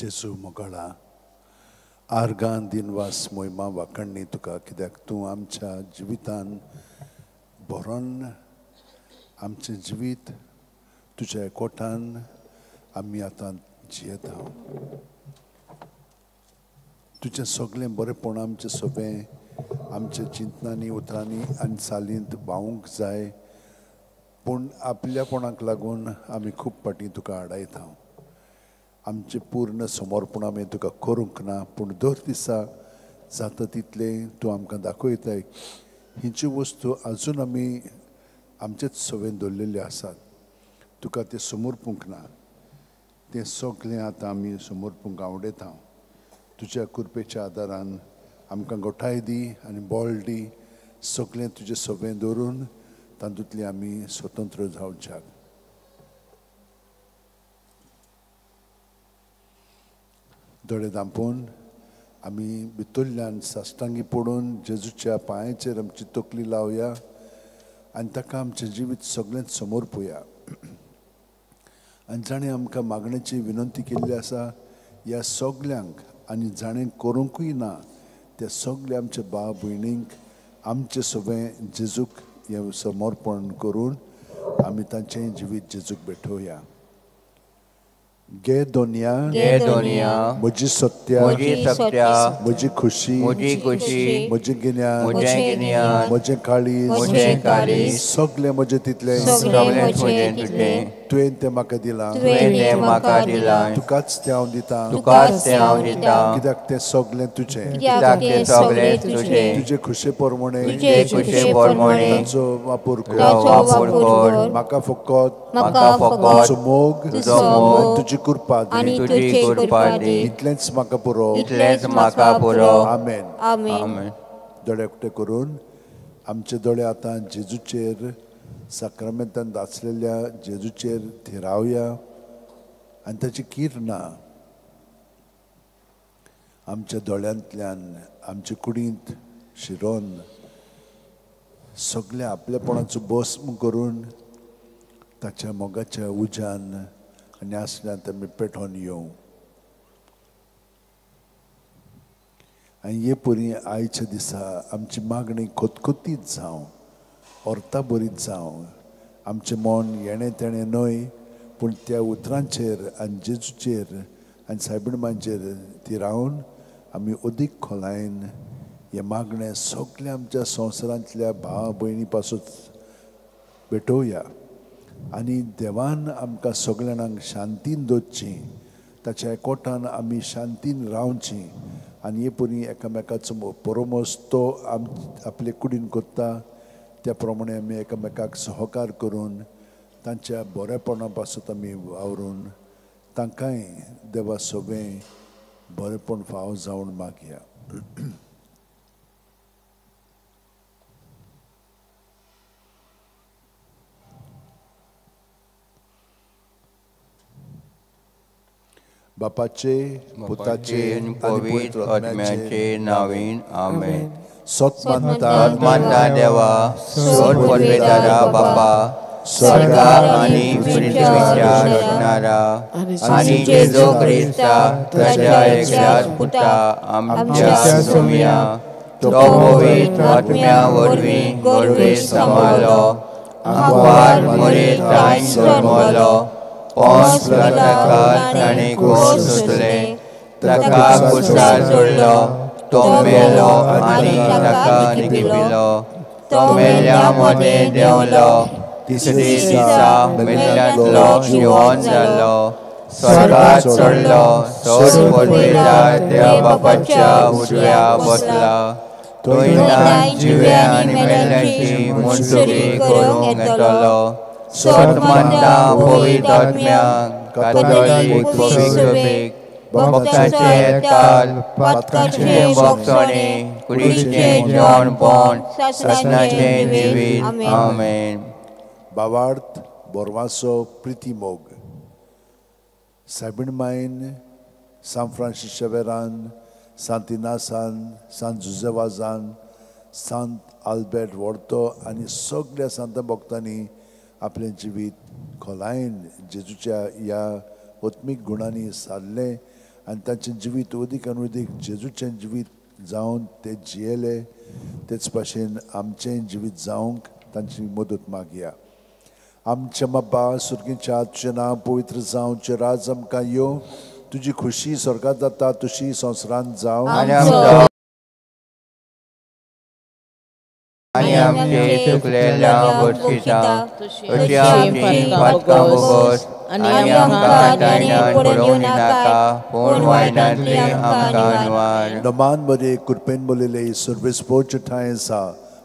जेजू मोगाळा आर्गान दिनवास मोहिमा वाकण्णी तुका कित्याक तूं आमच्या जिवितान बरोन आमचें जिवीत तुज्या एकवटान आमी आतां जियेता तुजें सगळें बरेंपण आमचें सोबें आमच्या चिंतनांनी उतरांनी आनी चालींत वावूंक जाय पूण आपल्यापणाक लागून आमी खूब पाटी तुका आडायता आमचे पूर्ण समर्पण आमी तुका करूंक ना पूण दर दिसा जाता तितलें तूं आमकां दाखयताय हिंच्यो वस्तू आजून आमी आमचेच सवेन दवरलेल्यो आसात तुका तें समर्पूंक ना तें सगळें आतां आमी समर्पूंक आवडयता तुज्या कृपेच्या आदारान आमकां गोठाय दी आनी बळ दी सगळें तुजें सवें दवरून तातूंतली आमी स्वतंत्र जावच्याक दोळे धांपून आमी भितरल्यान साश्टांगी पडून जेजूच्या पांयाचेर आमची तकली लावया आनी ताका आमचें जिवीत सगळेंच समर्पुया आनी जाणें आमकां मागणेची विनंती केल्ली आसा ह्या सगल्यांक आनी जाणें करूंकूय ना त्या सगळ्या आमच्या भाव भयणींक आमचें सगळें जेजूक हें समर्पण करून आमी तांचें जिवीत जेजूक भेटोवया गे दोनिया म्हजी सत्या म्हजी खुशी म्हजें गिन्यान म्हजें काळीज सगळें म्हजें तितलें तुवें तें म्हाका दिलां तुकाच तें हांव दितां कित्याक तें सगळें तुजें तुजे खुशे पोरमोणे ताचो वापर कर म्हाका फकत तुजो मोग तुजी कृपा इतलेंच म्हाका पुरो आमेन दोळे उक्ते करून आमचे दोळे आतां जेजूचेर साक्रामेंतान दाचलेल्या जेजूचेर थिरावया आनी ताची किर्ना आमच्या दोळ्यांतल्यान आमचे कुडींत शिरोन सगळ्या आपलेपणाचो भस्म करून ताच्या मोगाच्या उज्यान आनी आसल्यांत आमी पेटोवन येवं आनी हे परी आयच्या दिसा आमची मागणी खतखतीत जावं ओर्ता बरीत जावं आमचें मन येणें तेणें न्हय पूण त्या उतरांचेर आनी जेजूचेर आनी सायबिणमांचेर ती रावन आमी अदीक खोलायेन हे मागणें सगळ्या आमच्या संवसारांतल्या भाव भयणी पासून भेटोवया आनी देवान आमकां सगळ्यांक शांतीन दवरची ताच्या एकवटान आमी शांतीन रावची आनी हे परी एकामेकाचो परमोस तो आपले कुडीन कोत्ता त्या प्रमाणे आमी एकामेकाक सहकार करून तांच्या बरेपणा पासून आमी वावरून तांकांय देवा सोबें बरेपण फाव जावन मागया बापाचे पुताचे आनी पवित्र आत्म्याचे नांवेन आमेन सत मानता देवा सोड पडवेदारा बापा स्वर्गा आनी पृथ्वीच्या रचणारा आनी जेजू क्रिस्ता ताच्या एकल्याच पुता आमच्या सोम्या तो पवित्र आत्म्या वरवीं गोरवे सांबाळलो आंकवार मरे ताईन जल्मलो पोंस पिलाताकात ताणें कोस सोंसले ताका कुशार जोडलो तो मेलो आनी ताका निगिपिलो तो मेल्या मदें देंवलो तिसरे दिसा मेल्यांतलो जिवंत जालो स्वर्गांत चडलो सोड पडवेदार देवा बापाच्या उजव्या बसला तो इनान जिवे आनी मेल्यांची मुंडसुरी करूंक येतलो सोड मानता पवित्र आत्म्याक कातोलीक पवित्रपेक भक्तांचे एकताल पातकांचे भक्तणे कुडीचें जेवणपण सासणाचें जिवीत आमेन बावार्थ बोरवासो प्रिती मोग सायबिणमायन सान फ्रांसीस शेवेरान सांत इनासान सांत जुजेवाजान सांत आल्बर्ट वर्तो आनी सगळ्या सांत भक्तांनी आपलें जिवीत खोलायेन जेजूच्या ह्या आत्मीक गुणांनी सारलें आनी तांचें जिवीत उदीकान उदीक जेजूचें जिवीत जावन ते जियेले तेच भाशेन आमचें जिवीत जावंक तांची मदत मागया. आमच्या बाबा सुर्गीच्या तुजें नांव पवित्र जावं, तुजें राज आमकां येवं, तुजी खुशी स्वर्गांत जाता तशी संवसारांत जावं. आनी आमचे चुकलेल्या गोश्टीचा तुजी आमची पातकां भोगोस आनी आमकां दायनांत पडोवंक नाका, पूण वायटांतली आमकां निवार. नमान बरे कृपेन बोलिले सर्वेस्पोच ठाय आसा,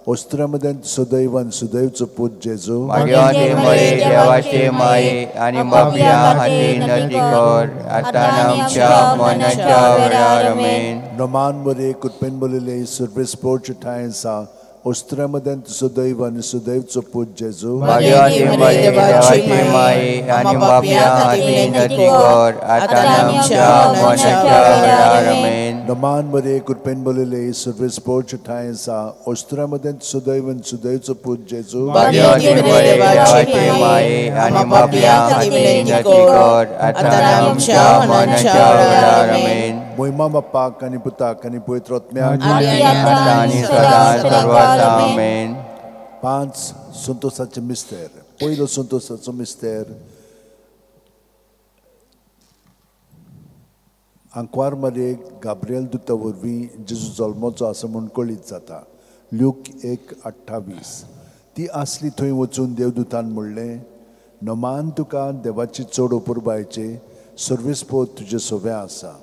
ओस्त्रामदें सुदैव आनी सुदैवचो पूत जेजू. देवाचे मळे देवाचे माये आनी बापया हाती नती कर, आतां आमच्या मरणाच्या वेळार आमेन. नमान बरे कृपेन बोलिले सर्वेस्पोच ठाय आसा, ओस्त्रामदें सुदैव आनी सुदैवचो पूत जेजू. देवाचे मळे देवाचे माये आनी बापया हाती नती कर, आतां आमच्या मरणाच्या वेळार आमेन. नमान बरे कृपेन बोलिले सर्वेस्पोच ठाय आसा, ओस्त्रामदें सुदैव आनी सुदैवचो पूत जेजू. देवाचे मळे देवाचे माये आनी बापया हाती नती कर, आतां आमच्या मरणाच्या वेळार आमेन. मोहिमा बाप्पाक आनी पुताक आनी पवित्र आत्म्याक आनी सदां सर्वदा आमेन. 5 संतोषाचे मिस्तेर. पयलो संतोषाचो मिस्तेर आंकवार मारयेक गाब्रिएल दुता वरवीं जेजू जल्माचो आसा म्हूण कळीत जाता. ल्यूक 1:28. ती आसली थंय वचून देवदूतान म्हणलें, नमान तुका देवाची चड अपुरबायेचे सर्वेस्पोत तुजे सोबे आसा.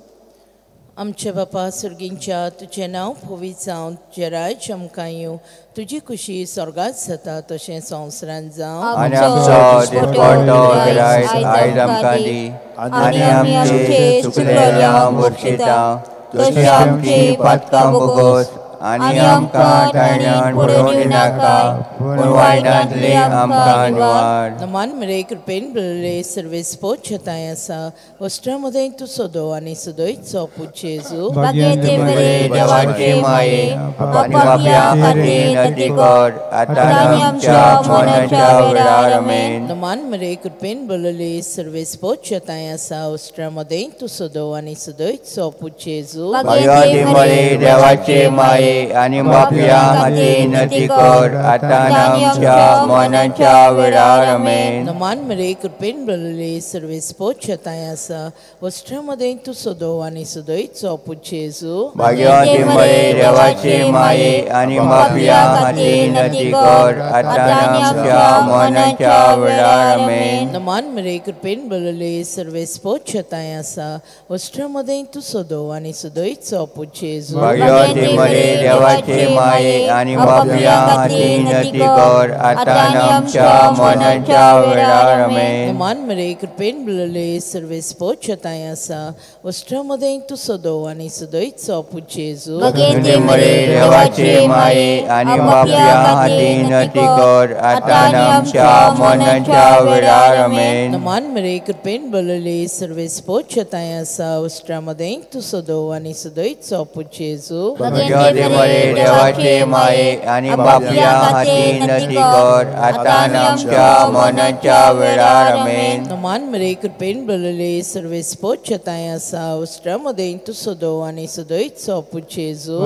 आमचे बापा सुर्गींच्या तुजें नांव पवित्र जावं, तुजें राज्य आमकां येवं, तुजी खुशी स्वर्गांत जाता तशें संवसारांत जावं. आनी आमचो दिसपट्टो गिरायक आयज आमकां दी, आनी आमचे चुकलेल्या गोश्टीचा तुजी आमची पातकां भोगोस आनी आमकां दायनांत पडोवंक नाका, पूण वायटांतली आमकां निवार. नमान मेरे कृपेन बरयले सर्वेस्पोच ठाय आसा, ओस्त्रामदें तूं सोदो आनी सुदैवचो पूत जेजू. देवाचे माये आनी बापया हाती नती कर, आतां आमच्या मरणाच्या वेळार आमेन. नमान मेरे कृपेन बरयले सर्वेस्पोच ठाय आसा, ओस्त्रामदें तूं सोदो आनी सुदैवचो पूत जेजू. देवाचे माये आनी बापया हाती नती कर, आतां आमच्या मरणाच्या वेळार आमेन. नमान मेरे कृपेन बरयले सर्वेस्पोच ठाय आसा, ओस्त्रामदें तूं सोदो आनी सुदैवचो पूत जेजू. देवाचे माये आनी बापया हाती नती कर, आतां आमच्या मरणाच्या वेळार आमेन. नमान मेरे कृपेन बरयले सर्वेस्पोच ठाय आसा, ओस्त्रामदें तूं सोदो आनी सुदैवचो पूत जेजू. देवाचे माये आनी बापया हाती नती कर, आतां आमच्या मरणाच्या वेळार आमेन. नमान मेरे कृपेन बरयले सर्वेस्पोच ठाय आसा, ओस्त्रामदें तूं सोदो आनी सुदैवचो पूत जेजू. देवाचे माये आनी बापया हाती नती कर, आतां आमच्या मरणाच्या वेळार आमेन. नमान मेरे कृपेन बरयले सर्वेस्पोच ठाय आसा, ओस्त्रामदें तूं सोदो आनी सुदैवचो पूत जेजू. देवाचे माये आनी बापया हाती नती कर, आतां आमच्या मरणाच्या वेळार आमेन. नमान मेरे कृपेन बरयले सर्वेस्पोच ठाय आसा, ओस्त्रामदें तूं सोदो आनी सुदैवचो पूत जेजू.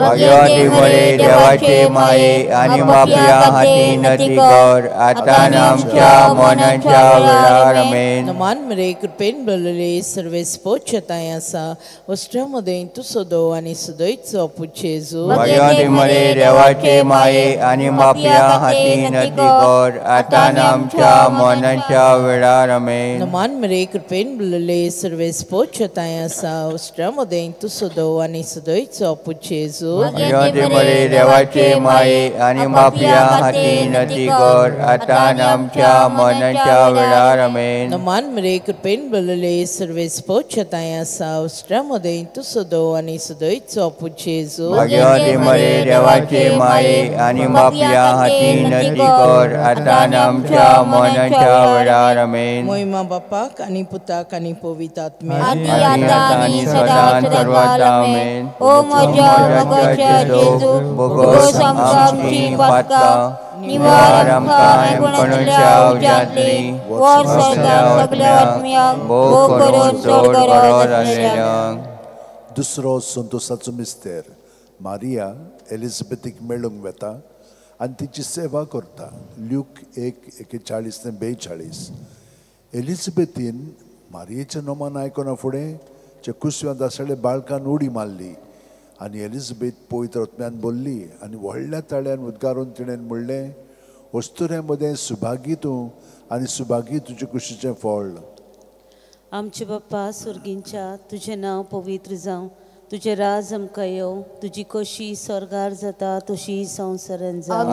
देवाचे माये आनी बापया हाती नती कर, आतां आमच्या मरणाच्या वेळार आमेन. नमान मेरे कृपेन बरयले सर्वेस्पोच ठाय आसा, ओस्त्रामदें तूं सोदो आनी सुदैवचो पूत जेजू. देवाचे माये आनी बापया हाती नती कर, आतां आमच्या मरणाच्या वेळार आमेन. नमान मेरे कृपेन बरयले सर्वेस्पोच ठाय आसा, ओस्त्रामदें तूं सोदो आनी सुदैवचो पूत जेजू. देवाचे माये आनी बापया हाती नती कर, आतां आमच्या मरणाच्या वेळार आमेन. नमान मेरे कृपेन बरयले सर्वेस्पोच ठाय आसा, ओस्त्रामदें तूं सोदो आनी सुदैवचो पूत जेजू. देवाचे माये आनी बापया हाती नती कर, आतां आमच्या मरणाच्या वेळार आमेन. मोहिमा बापाक आनी पुताक आनी पवित्र आत्म्याक आनी सदां सर्वदा आमेन. ओ म्हज्या मोगाच्या जेजू, भोगोस आमची पातकां, निवार आमकां एकुणच्या उज्यांतली, वर स्वर्गांत सगल्या आत्म्यांक भोग करून चड गरज आसलेल्यांक. दुसरो संतोषाचो मिस्तेर मारिया एलिझाबेथीक मेळूंक वेता आनी तिची सेवा करता. ल्यूक 1:41-42. एलिझाबेथीन मारियेचें नोमान आयकना फुडें जे कुसव्यांत आसले बाळकान उडी मारली आनी एलिझाबेथ पवित्र आत्म्यान बोल्ली आनी व्हडल्या ताळ्यान उद्गारून तिणें म्हणलें, वस्तुऱ्या मदें सुभागी तूं आनी सुभागी तुजे कुशीचें फळ. आमचे बाप्पा सुर्गींच्या तुझें नांव पवित्र जावं, तुझें राज आमकां येवं, तुजी कशी स्वर्गार जाता तशी संवसारान जावं.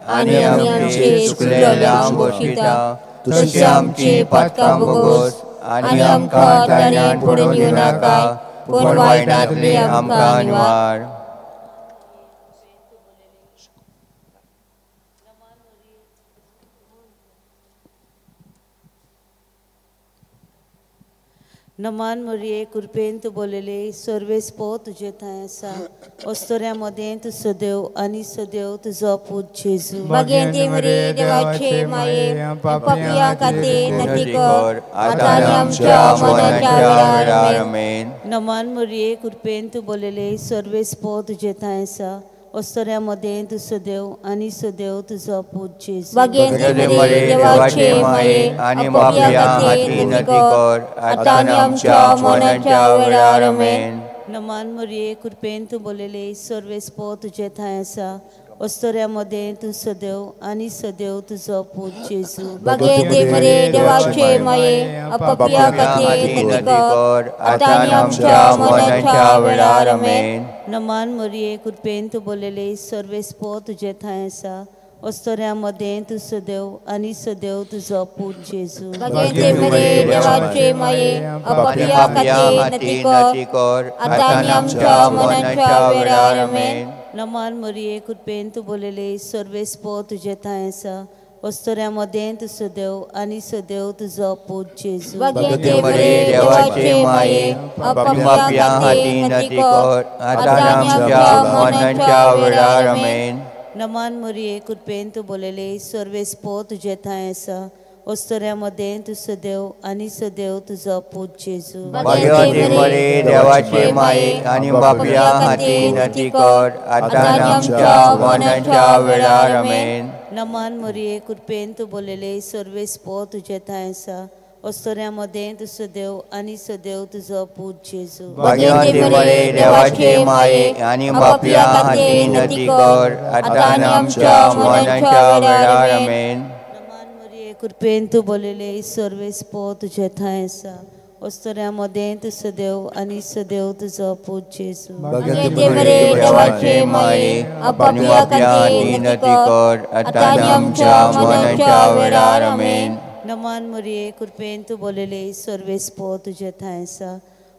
आनी आमचे चुकलेल्यांक बक्षिता, तशी आमची पातकां भोगोस आनी आमकां ताळ्यान पडून दिवं नाका, पूण वायटांतली आमकां निवार. नमान मरिये कृपेन तूं बोलले सर्वेस पो तुजे थंय आसा, अस्तोऱ्या मदें तूं सदैव आनी सदैव तुजो पूत जेजू. भगवंती मरे देवाचे माये पापिया खातीर नती कर, आतां आनी आमच्या मरणाच्या वेळार आमेन. नमान मरिये कृपेन तूं बोलले सर्वेस पो तुजे थंय आसा, अस्तोऱ्या मदें तूं सदैव आनी सदैव तुजो पूत जेजू. भगवंती मरे देवाचे माये आनी पापिया खातीर नती कर, आतां आनी आमच्या मरणाच्या वेळार आमेन. नमान मरिये कृपेन तूं बोलले सर्वेस पो तुजे थंय आसा, अस्तोऱ्या मदें तूं सदैव आनी सदैव तुजो पूत जेजू. भगवंती मरे देवाचे माये पापिया खातीर नती कर, आतां आनी आमच्या मरणाच्या वेळार आमेन. नमान मरिये कृपेन तूं बोलले सर्वेस पो तुजे थंय आसा, अस्तोऱ्या मदें तूं सदैव आनी सदैव तुजो पूत जेजू. भगवंती मरे देवाचे माये पापिया खातीर नती कर, आतां आनी आमच्या मरणाच्या वेळार आमेन. नमान मरिये कृपेन तूं बोलले सर्वेस पो तुजे थंय आसा, अस्तोऱ्या मदें तूं सदैव आनी सदैव तुजो पूत जेजू. भगवंती मरे देवाचे माये पापिया खातीर नती कर, आतां आनी आमच्या मरणाच्या वेळार आमेन. नमान मरिये कृपेन तूं बोलले सर्वेस पो तुजे थंय आसा, अस्तोऱ्या मदें तूं सदैव आनी सदैव तुजो पूत जेजू. भगवंती मरे देवाचे माये आनी पापिया खातीर नती कर, आतां आनी आमच्या मरणाच्या वेळार आमेन. नमान मरिये कृपेन तूं बोलले सर्वेस पो तुजे थंय आसा, अस्तोऱ्या मदें तूं सदैव आनी सदैव तुजो पूत जेजू. भगवंती मरे देवाचे माये आनी पापिया खातीर नती कर, आतां आनी आमच्या मरणाच्या वेळार आमेन. नमान मरिये कृपेन तूं बोलले सर्वेस पो तुजे थंय आसा, अस्तोऱ्या मदें तूं सदैव आनी सदैव तुजो पूत जेजू. भगवंती मरे देवाचे माये पापिया खातीर नती कर, आतां आनी आमच्या मरणाच्या वेळार आमेन. नमान मरिये कृपेन तूं बोलले सर्वेस पो तुजे थंय आसा,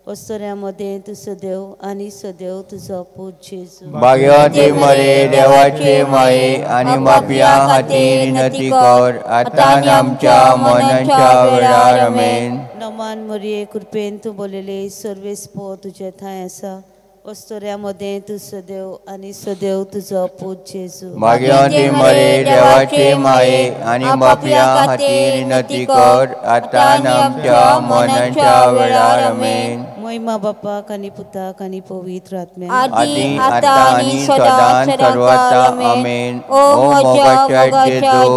अस्तोऱ्या मदें तूं सदैव आनी सदैव तुजो पूत जेजू. भगवंती मरे देवाचे माये आनी पापिया खातीर नती कर, आतां आनी आमच्या मरणाच्या वेळार आमेन. नमान मरिये कृपेन तूं बोलले सर्वेस पो तुजे थंय आसा, अस्तोऱ्या मदें तूं सदैव आनी सदैव तुजो पूत जेजू. भगवंती मरे देवाचे माये आनी पापिया खातीर नती कर, आतां आनी आमच्या मरणाच्या वेळार आमेन. महिमा बापाक आनी पुताक आनी पवित्र आत्म्याक आदी आतां आनी सदां सर्वदा आमेन. ओ मोगाच्या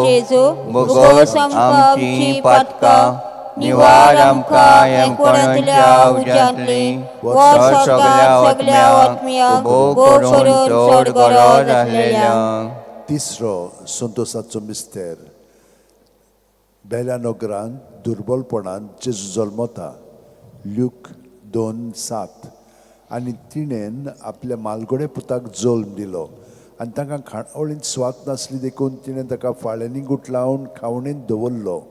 जेजू, भोगोस आमची पातकां, निवार आमकां हेंकुणांतल्या उज्यांतली, वर सगळ्या आत्म्यांक उबो करून चड गरज आसलेल्यांक. तिसरो संतोषाचो मिस्तेर बेल्या नोगरांत दुर्बलपणांत जेजू जल्मता. ल्यूक 2:7. आनी तिणेन आपल्या मालगोडे पुताक जल्म दिलो आनी ताका खाणावळींत स्वात नासली देखून तिणें ताका फाळ्यांनी गुटलावन खावणेंत दवरलो.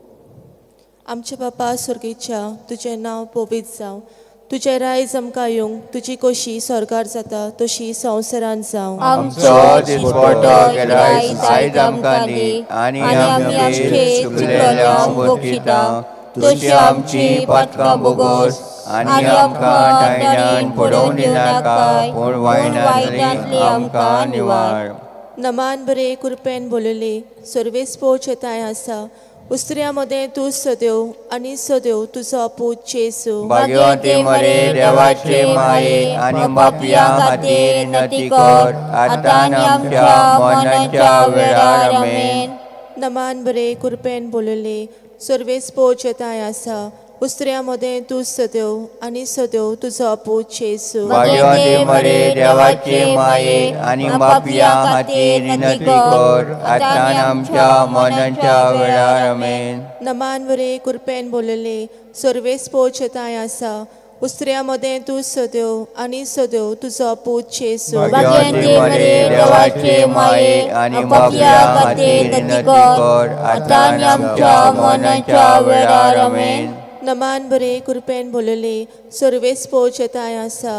आमचे बापा सुर्गेच्या तुजें नांव पवित्र जावं, तुजें रायज आमकां येवंक, तुजी कशी स्वर्गार जाता तशी संवसारान जावं. आमचो दिसपट्टो आयज आमकां दी, आनी आमी आमचे चुकलेल्यांक बक्षिता, तशी आमची पातकां भोगोस आनी आमकां ताळ्यान पडोवन दिनाका, पूण वायटांतली आमकां निवार. नमान बरे कृपेन बोलले सर्वेस पोच येताय आसा, उस्त्र्यामध्ये तू सदैव आणि सदैव तुझो पूत येसू भाग्यवंती मरे देवाचे माये आणि पापियां खातीर विनंती कर आता आनी आमच्या मरणाच्या वेळार आमेन. नमान बरे कृपेन बोलले सर्वेस्पोच येताय आसा उस्त्र्यामध्ये तू सदैव आणि सदैव तुझो पूत येसू भाग्यवंती मरे देवाचे माये आणि पापियां खातीर विनंती कर आता आनी आमच्या मरणाच्या वेळार आमेन. नमान बरे कृपेन बोलले सर्वेस्पोच येताय आसा उस्त्र्यामध्ये तू सदैव आणि सदैव तुझो पूत येसू भाग्यवंती मरे देवाचे माये आणि पापियां खातीर विनंती कर आता आनी आमच्या मरणाच्या वेळार आमेन. नमान बरे कृपेन बोलले सर्वेस्पोच येताय आसा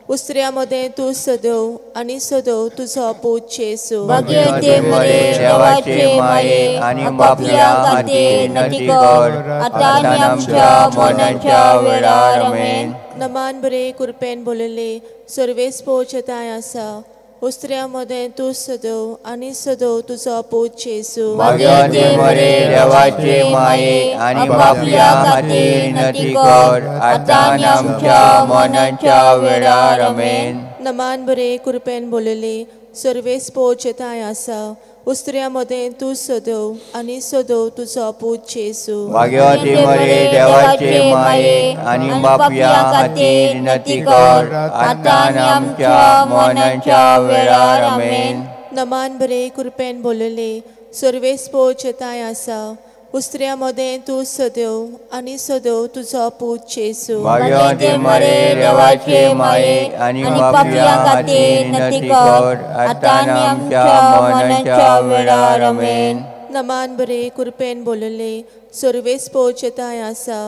उस्त्र्यामध्ये तू सदैव आणि सदैव तुझो पूत येसू भाग्यवंती मरे देवाचे माये आणि पापियां खातीर विनंती कर आता आनी आमच्या मरणाच्या वेळार आमेन. नमान बरे कृपेन बोलले सर्वेस्पोच येताय आसा उस्त्र्यामध्ये तू सदैव आणि सदैव तुझो पूत येसू भाग्यवंती मरे देवाचे माये आणि पापियां खातीर विनंती कर आता आनी आमच्या मरणाच्या वेळार आमेन. नमान बरे कृपेन बोलले सर्वेस्पोच येताय आसा उस्त्र्यामध्ये तू सदैव आणि सदैव तुझो पूत येसू भाग्यवंती मरे देवाचे माये आणि पापियां खातीर विनंती कर आता आनी आमच्या मरणाच्या वेळार आमेन. नमान बरे कृपेन बोलले सर्वेस्पोच येताय आसा उस्त्र्यामध्ये तू सदैव आणि सदैव तुझो पूत येसू भाग्यवंती मरे देवाचे माये आणि पापियां खातीर विनंती कर आता आनी आमच्या मरणाच्या वेळार आमेन. नमान बरे कृपेन बोलले सर्वेस्पोच येताय आसा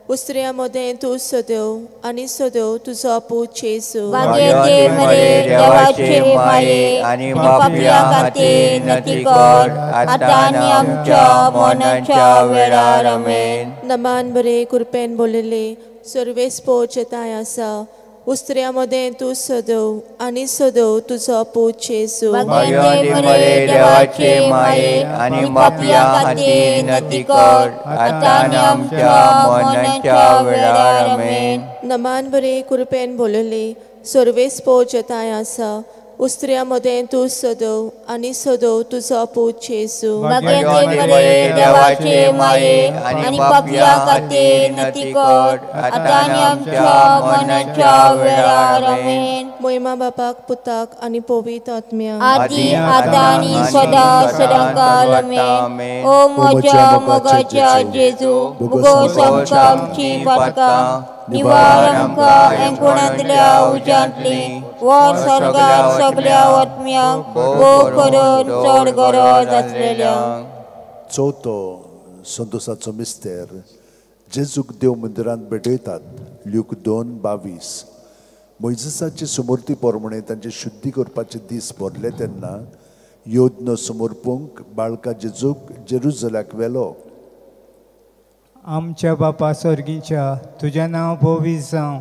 उस्त्र्यामध्ये तू सदैव आणि सदैव तुझो पूत येसू भाग्यवंती मरे देवाचे माये आणि पापियां खातीर विनंती कर आता आनी आमच्या मरणाच्या वेळार आमेन. नमान बरे कृपेन बोलले सर्वेस्पोच येताय आसा उस्त्र्यामध्ये तू सदैव आणि सदैव तुझो पूत येसू भाग्यवंती मरे देवाचे माये आणि पापियां खातीर विनंती कर आता आनी आमच्या मरणाच्या वेळार आमेन. नमान बरे कृपेन बोलले सर्वेस्पोच येताय आसा उस्त्र्यामध्ये तू सदैव आणि सदैव तुझो पूत येसू भाग्यवंती मरे देवाचे माये आणि पापियां खातीर विनंती कर आता आनी आमच्या मरणाच्या वेळार आमेन. महिमा बापाक पुताक आणि पवित्र आत्म्याक आदी आता आणि सदा सदांकाल आमेन. ओ म्हज्या मोगाच्या जेजू भुगोस आमकां आमची पातकां निवार आमकां एकुणांतल्या उज्यांतली वर स्वर्गांत सगल्या आत्म्यांक भोग करून चड गरज आसलेल्यांक. चवथो संतोसाचो मिस्तेर जेजूक देव मंदिरांत भेटयतात ल्यूक 2:22. मोइजेसाचे सुमूर्ती पोरमणे तांचे शुद्धी करपाचे दीस भरले तेन्ना योजना समोरपूंक बाळका जेजूक जेरुसलेमाक व्हेलो. आमच्या बापा सर्गीच्या तुजें नांव पवित्र जावं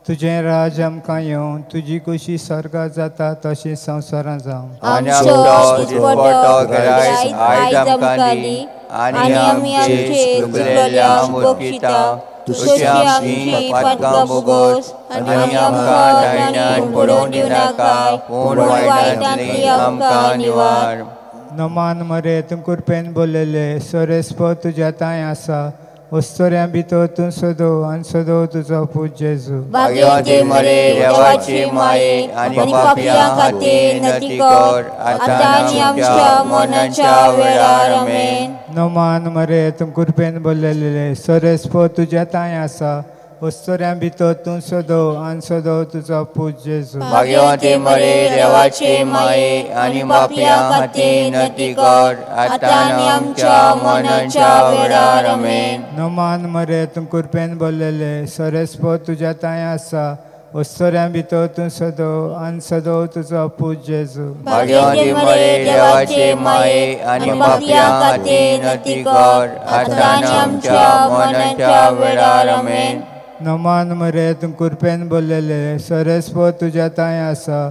तुजें राज आमकां येवं तुजी कुशी स्वर्गांत जाता तशें संवसारांत जावं. आमचो दिसपट्टो गिरायक आयज आमकां दी आनी आमचे चुकलेल्यांक बक्षिता तुजी आमची पातकां बोगोस आनी आमकां दायण्यान पडोवन दिनाका पूण वायटांतली आमकां निवार. नमान मरे तूं कृपेन बोललेले सोरेस्पो तुज्या तांय आसा वस्तोऱ्यां भितर तूं सदो आनी सदो तुजो पूत जेजू. भाग्यवंती मरे देवाची माये आनी पापियां खातीर विनंती कर आता आनी आमच्या मरणाच्या वेळार आमेन. नमान मरे तूं कृपेन बोललेले सोरेस्पो तुज्या तांय आसा वस्तोऱ्यां भितर तूं सदो आनी सदो तुजो पूत जेजू. भाग्यवंती मरे देवाची माये आनी पापियां खातीर विनंती कर आता आनी आमच्या मरणाच्या वेळार आमेन. नमान मरे तूं कृपेन बोललेले सोरेस्पो तुज्या तांय आसा वस्तोऱ्यां भितर तूं सदो आनी सदो तुजो पूत जेजू. भाग्यवंती मरे देवाची माये आनी पापियां खातीर विनंती कर आता आनी आमच्या मरणाच्या वेळार आमेन. नमान मरे तूं कृपेन बोललेले सोरेस्पो तुज्या तांय आसा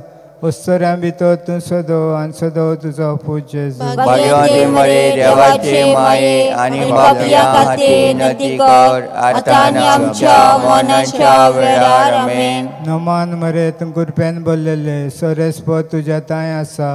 उस्तोऱ्यां भितर तूं सोदो आनी सोदो तुजो पूत जेजू भाग्यवती मरे देवाचे माये आनी पापियां खातीर नती कर आता आनी आमच्या मरणाच्या वेळार आमेन. नमान मरे तूं कृपेन भरलेले सोरेस्पो तुज्या ताय आसा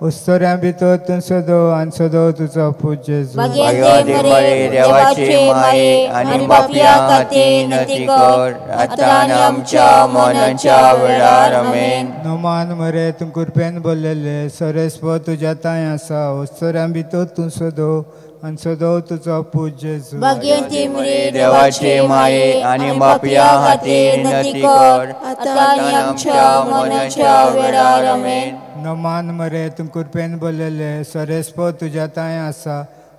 उस्तोऱ्यां भितर तूं सोदो आनी सोदो तुजो पूत जेजू भाग्यवती मरे देवाचे माये आनी पापियां खातीर नती कर आता आनी आमच्या मरणाच्या वेळार आमेन. नमान मरे तूं कृपेन भरलेले सोरेस्पो तुज्या ताय आसा उस्तोऱ्यां भितर तूं सोदो आनी सोदो तुजो पूत जेजू भाग्यवती मरे देवाचे माये आनी पापियां खातीर नती कर आता आनी आमच्या मरणाच्या वेळार आमेन. नमान मरे तूं कृपेन भरलेले सोरेस्पो तुज्या ताय आसा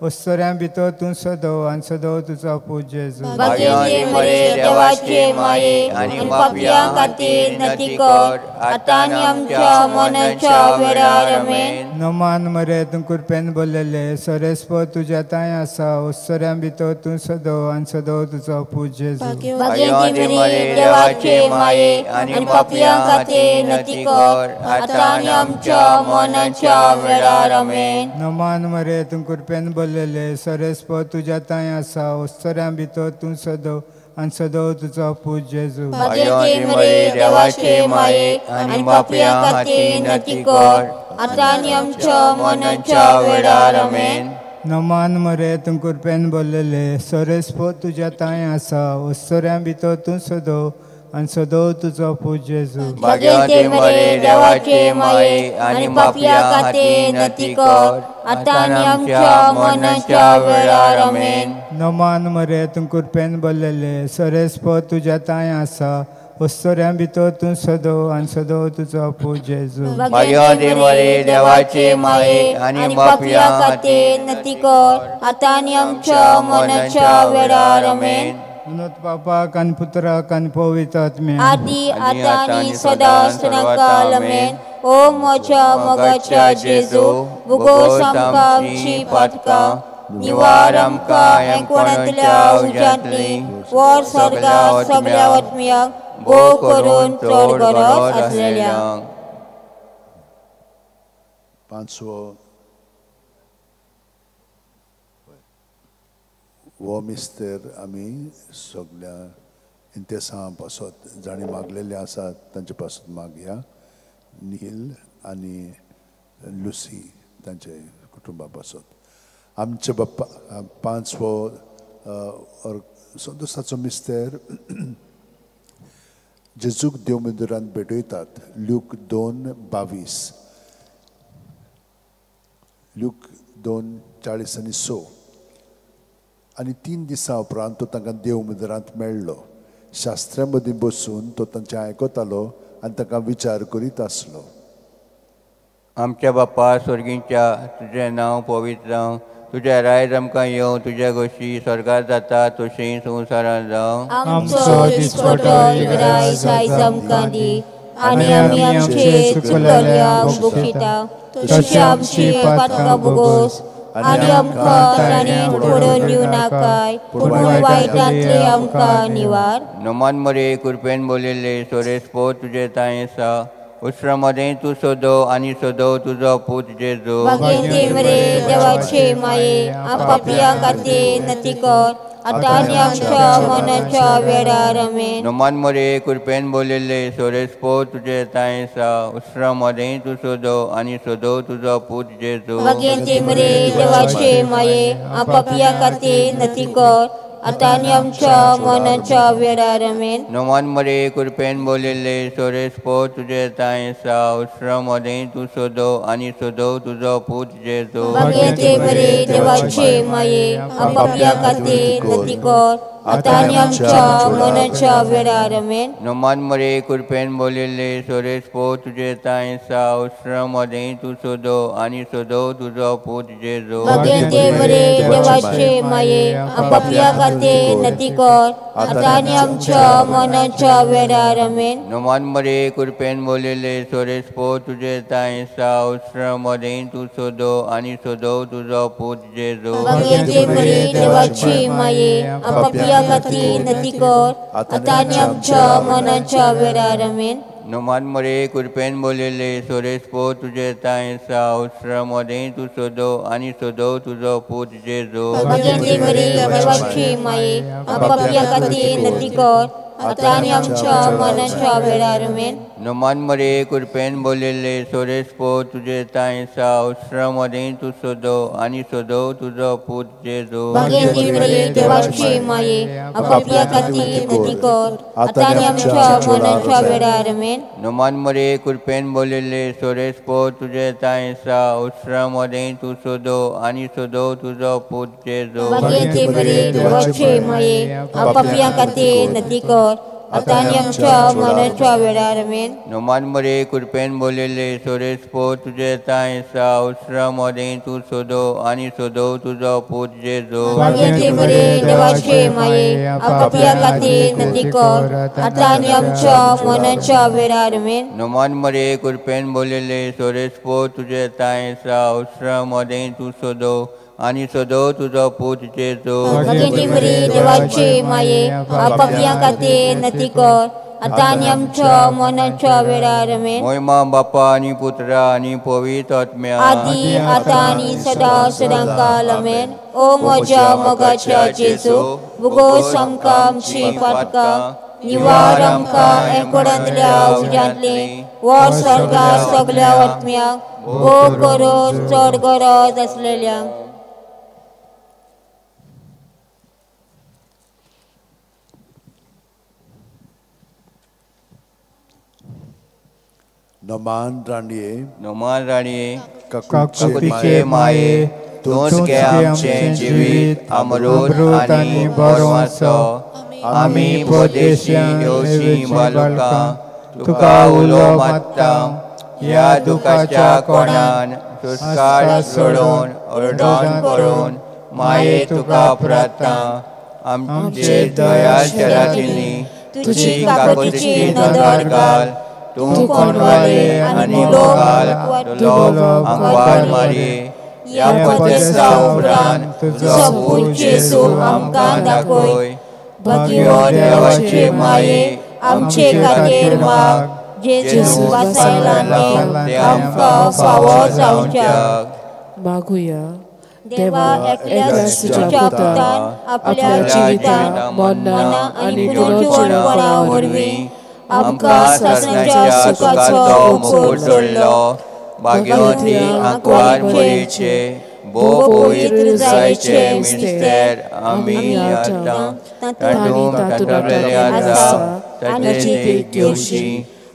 उस्तोऱ्यां भितर तूं सोदो आनी सोदो तुजो पूत जेजू भाग्यवती मरे देवाचे माये आनी पापियां खातीर नती कर आता आनी आमच्या मरणाच्या वेळार आमेन. नमान मरे तूं कृपेन भरलेले सोरेस्पो तुज्या ताय आसा उस्तोऱ्यां भितर तूं सोदो आनी सोदो तुजो पूत जेजू भाग्यवती मरे देवाचे माये आनी पापियां खातीर नती कर आता आनी आमच्या मरणाच्या वेळार आमेन. नमान मरे तूं कृपेन भरलेले सोरेस्पो तुज्या ताय आसा उस्तोऱ्यां भितर तूं सोदो आनी सोदो तुजो पूत जेजू भाग्यवती मरे देवाचे माये आनी पापियां खातीर नती कर आता आनी आमच्या मरणाच्या वेळार आमेन. नमान मरे तूं कृपेन भरलेले सोरेस्पो तुज्या ताय आसा उस्तोऱ्यां भितर तूं सोदो आनी सोदो तुजो पूत जेजू भाग्यवती मरे देवाचे माये आनी पापियां खातीर नती कर आता आनी आमच्या मरणाच्या वेळार आमेन. नमान मरे तूं कृपेन भरलेले सोरेस्पो तुज्या ताय आसा उस्तोऱ्यां भितर तूं सोदो आनी सोदो तुजो पूत जेजू भाग्यवती मरे देवाचे माये आनी पापियां खातीर नती कर आता आनी आमच्या मरणाच्या वेळार आमेन. उन्नत पापाक आनी पुत्राक आनी पवित्र आत्म्याक आदी आता आनी सदा सदांकाल आमेन. ओ म्हज्या मोगाच्या जेजू भुगोस आमकां आमची पातकां निवार आमकां एकवणांतल्या उज्यांतली वर स्वर्गांत सगळ्या आत्म्यांक भोव करून चड गरज आसलेल्यांक. पांचवो हो मिस्तेर आमी सगळ्या इंतेसां पासत जाणी मागलेले आसात तांचे पासून मागया. नील आनी लुसी तांचे कुटुंबा पासत आमचे बाप्पा. पांचवो संतोसाचो मिस्तेर जेजूक देव मंदिरांत भेटयतात. लूक 2:22 लूक 2:40-6 आनी 3 दिसां उपरांत तो तांकां देव मंदिरांत मेळ्ळो. शास्त्र्यां मदीं बसून तो तांचें आयकतालो आनी तांकां विचार करीत आसलो. आमच्या बाप्पा स्वर्गींच्या तुजें नांव पवित्र जावं तुजें रायज आमकां येवं तुजे गोश्टी स्वर्गांत जाता तशीं संवसारांत जावं. आमचो दिसपटो रायज आयज आमकां दी आनी आमी आमचे चुकलेल्यांक बक्षिता तशी आमची पातकां भोगोस आनी आमकां ताणें पडोवन दिवं नाकाय पूण वायटांतली आमकां निवार. नमान मरे कृपेन भरलेले सोरेस्पो तुजे ताय आसा उस्रा मदें तूं सोदो आनी सोदो तुजो पूत जेजू भाग्यवती मरे देवाचे माये पापियां खातीर नती कर आता आनी आमच्या मरणाच्या वेळार आमेन. नमान मरे कृपेन भरलेले सोरेस्पो तुजे ताय आसा उस्रा मदें तूं सोदो आनी सोदो तुजो पूत जेजू भाग्यवती मरे देवाचे माये पापियां खातीर नती कर आता आनी आमच्या मरणाच्या वेळार आमेन. नमान मरे कृपेन भरलेले सोरेस्पो तुजे ताय आसा उस्रा मदें तूं सोदो आनी सोदो तुजो पूत जेजू भाग्यवती मरे देवाचे माये पापियां खातीर नती कर आता आनी आमच्या मरणाच्या वेळार आमेन. नमान मरे कृपेन भरलेले सोरेस्पो तुजे ताय आसा उस्रा मदें तूं सोदो आनी सोदो तुजो पूत जेजू भाग्यवती मरे देवाचे माये पापियां खातीर नती कर आता आनी आमच्या मरणाच्या वेळार आमेन. नमान मरे कृपेन भरलेले सोरेस्पो तुजे ताय आसा उस्रा मदें तूं सोदो आनी सोदो तुजो पूत जेजू भाग्यवती मरे देवाचे माये पापियां खातीर नती कर आता आनी आमच्या मरणाच्या वेळार आमेन. Numan Mare Kurpen Bolele Sorespo Tuje Tainsa Usramode Tu Sodo Ani Sodo Tuzo Put Jesu Bagi Maria dewaci mai apabia kati natikot atani amcha manancha verarumen Numan Mare Kurpen Bolele Sorespo Tuje Tainsa Usramode Tu Sodo Ani Sodo Tuzo Put Jesu Bagi Maria dewaci mai apabia kati natikot atani amcha manancha verarumen Numan Mare Kurpen Bolele Sorespo Tuje Tainsa Usramode Tu Sodo Ani Sodo Tuzo Put Jesu Bagi Maria dewaci mai apabia kati natikot atani amcha manancha verarumen Numan Mare Kurpen Bolele Sorespo Tuje Tainsa Usramode Tu Sodo Ani Sodo Tuzo Put Jesu Bagi Maria dewaci mai apabia kati natikot atani amcha manancha verarumen Numan Mare Kurpen Bolele Sorespo Tuje Tainsa Usramode Tu Sodo Ani Sodo Tuzo Put Jesu Bagi Maria dewaci mai apabia kati natikot atani amcha manancha verarumen Moima Bapa Ani Putra Ani Pavitra Atmya Adi atani sada sedangkalamen O moja mogacha Jesu bugo samkam chi patka niwaram ka engkodantlia ujantli war sarga sagल्या watmya o koro चढ असलेल्या Naman Raniye Numan Rani Kakuche Kakupike Maye Tunske Amche Jivit Amrut Ani Bormaso Ami Podeshi Yoshi Baluka Tuka Ulo Mattam Ya Dukacha Konan Tuskar Sodon Ordon Koron Maye Tuka Prata Amche Daya Sharatini Tuchi Kakutichi Nadargal Tu konwale ani lokal tulog angwar mari ya potesta ubran tuzo Jesu amkan dakoy bagyo dewache maye amche kadir mag Jesu kasailane amka pawo zaunjag मागूया देवा ऐकल्यास तुझ्या पुत्रान आपल्या जिवितान मना आणि पुनर्जीवनपणावरवी आमकां सासणाच्या सुखाचो मुकुट जोडलो भाग्यवती आंकवार मुरीचे बो पवित्र जायचे मिस्तेर आमी आतां तातूंत तातुंतले आसा ताचे देख घेवशी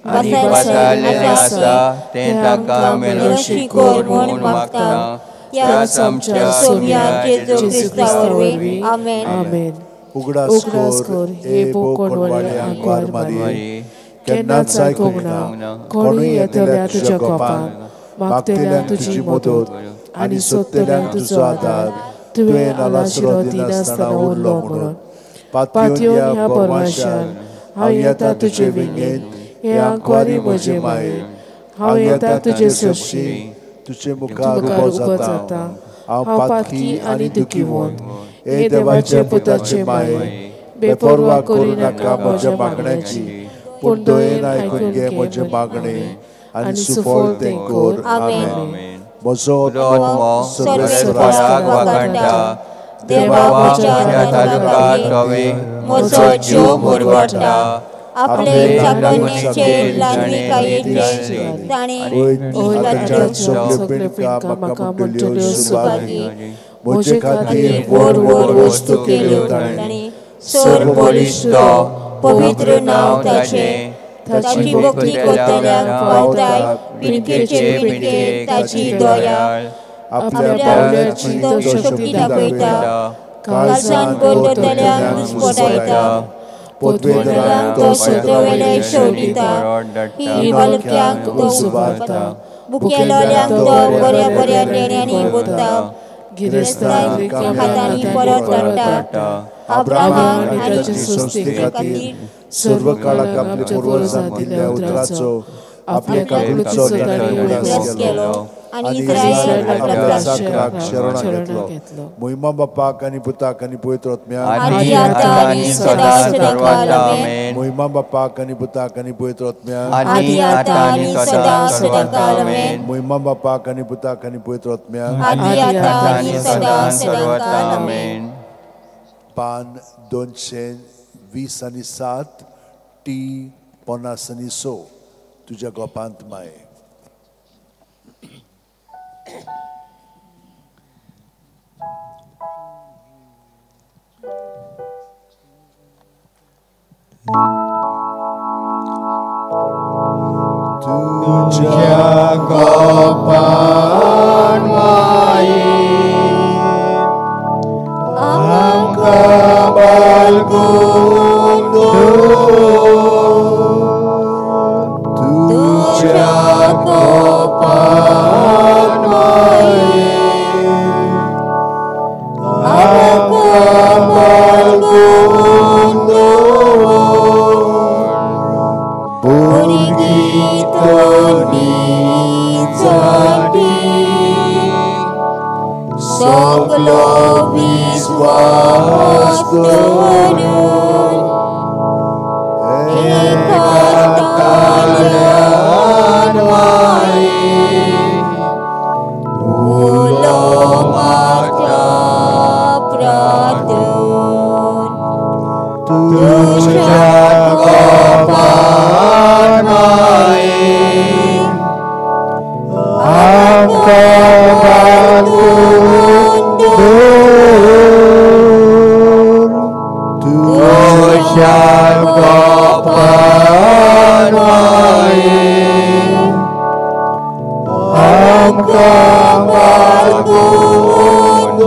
आनी बसालेले आसा तें ताका मेलोशी कोर म्हूण मागता त्या आमच्या सोम्या जेजू क्रिस्तावरवी आमेन उगडास खोर हे बोकोणवाले आंकवार मारी केन्नाच आयकूंक ना कोणूय येतल्या तुज्या कोपाक मागतल्यांक तुजी मदत आनी सोदतल्यांक तुजो आदार तुवें आलासरो दिनासतना उरलो म्हणून पातयेवन ह्या परमेशान हांव येता तुजे विंगेन हे आंकवारी म्हजे माये हांव येता तुजे सोशी तुजे मुखार उबो जाता हांव पातकी आनी दुखीवंत हे देवाचे पुताचे माये बेपरवा करूं नाका म्हज्या मागण्याची पूण दयेन आयकून घे म्हजे मागणे आनी सुफल तें कर आमेन म्हजो आत्मो स्वर्गस्वराक वागणटा देवा म्हज्या तालुका तोवे म्हजो जीव मुरवटा आपले चाकणीचे लाडविकायेचे ताणे इश्टाच्यो सगळे पिणका म्हाका मेळटल्यो सुभागी म्हजे खातीर व्हड व्हड वस्तू केल्यो ताणे सर बलिश्ट पवित्र नांव ताचें ताची भक्ती करतल्यांक पावताय पिणकेचे पिणके ताची दयाळ आपल्या बावल्याची तो शक्ती दाखयता काळजान गरजतल्यांक दुस्पटायता पोतवेदनांक तो सत्रवेले शोधिता ही बालक्यांक तो उबारता बुकेलोल्यांक तो बऱ्या बऱ्या देण्यांनी बोदता गिरेस्तांक हातांनी परत धाडटा अब्राहाम आनी ताचे संस्थे खातीर सर्व काळाक आपल्या पुर्वजांक दिल्ल्या उतराचो आपल्या काकूचो ताणें उल्लेख केलो आणि आनी इस्रायल आपल्या रक्षकाक शरणां घेतलो. महिमा बापाक आनी पुताक आनी पवित्र आत्म्याक आदी आता आणि सदा सदाकाळ आमेन. महिमा बापाक आनी पुताक आनी पवित्र आत्म्याक आदी आता आणि सदा सदाकाळ आमेन. महिमा बापाक आनी पुताक आनी पवित्र आत्म्याक आदी आता आणि सदा सदाकाळ आमेन. पान 220 आनी 7 टी 50 आनी 6 तुझ्या गोपांत माये. तुझ्या गोपान माये आमकां बाळगून तुझ्या गोपान माये आमकां बाळगून भुरगीं तोरणी जाटी सगलो विश्वास दवरून एका ताळ्यान माये उलो माता प्रार्थन तुझ्या गोपान माये आमकां बाळगून तुझ्या गोपान माये आमकां बाळगून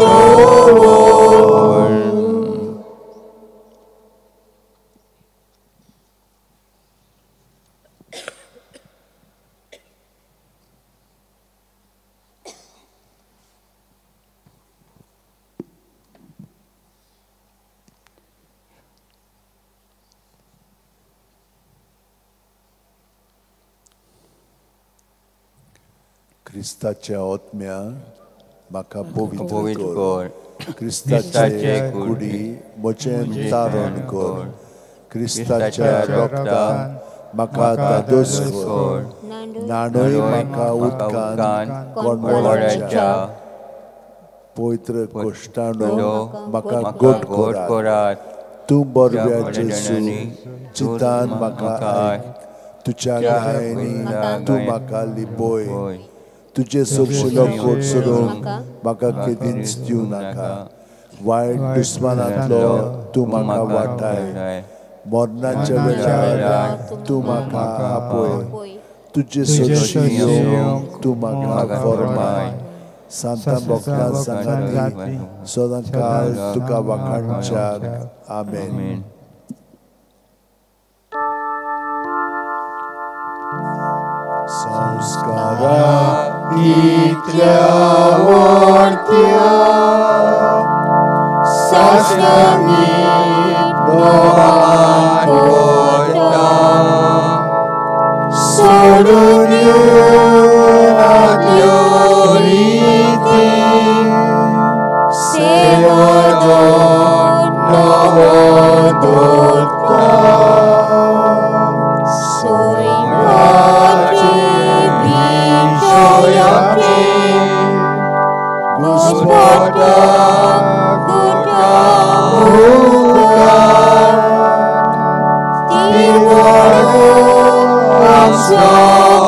क्रिस्ताच्या आत्म्या म्हाका पवित्र पवित्र कर. कर. क्रिस्ताचे कुडी म्हजें तारण कर. क्रिस्ताच्या रक्तान म्हाका दादोस कर. नाणोय म्हाका उदकान कोणवळ्याच्या पवित्र कोश्टाणो म्हाका गोट करात. तूं बरव्या जेजू चितान म्हाका आयक. तुज्या गायनी तूं म्हाका लिपय. तुजे सोबशिलो कोट सोडून म्हाका केदींच दिवं नाका. वायट दुस्मानांतलो तूं म्हाका वाटाय. मरणाच्या वेळार तूं म्हाका आपय. तुजे सोबशीं येवंक तूं म्हाका फरमाय. सांता भक्तां सांगाती सदां काळ तुका वखाणच्याक. आमेन. संस्कारा इतल्या व्हडत्या साश्रमीत दोगांक करता. सोडून आदल्यो रिती सेवोन नवो दवरता. Господа, Ty Bogu nam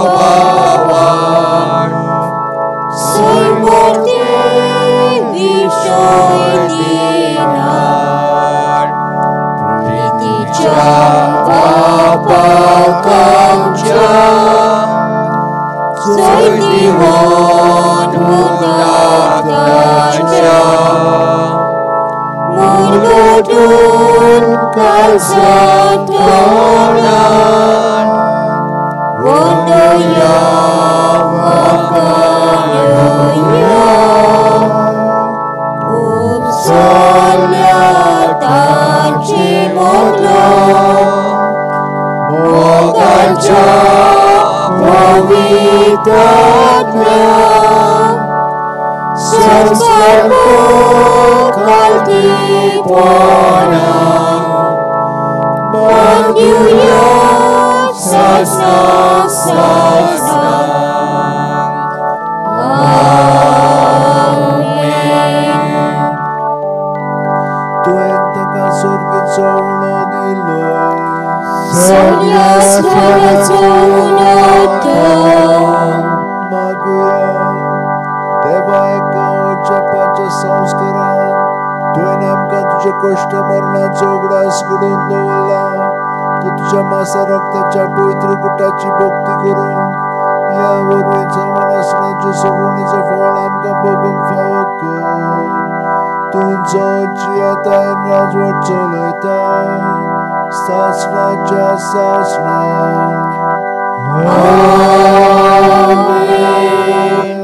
zobawar, Soj morte vyšoj dinar, Pritiča papa kauča, Soj Ty hon mudadača, Murgotun kalsatonan, Wondoya vakanoya, Upsolya taci modlo, Bogača povitatna, कष्ट मरणाचो उगडास घडून दवरला तू तुझ्या मासा रक्ताच्या पवित्र गुटाची भक्ती करून या वरवीचा मनासनाच्या सोडवणीचं फळ आमकां भोगूंक फावो कर तूं जो जियेता राजवट चलयता सासणाच्या सासणा आमेन.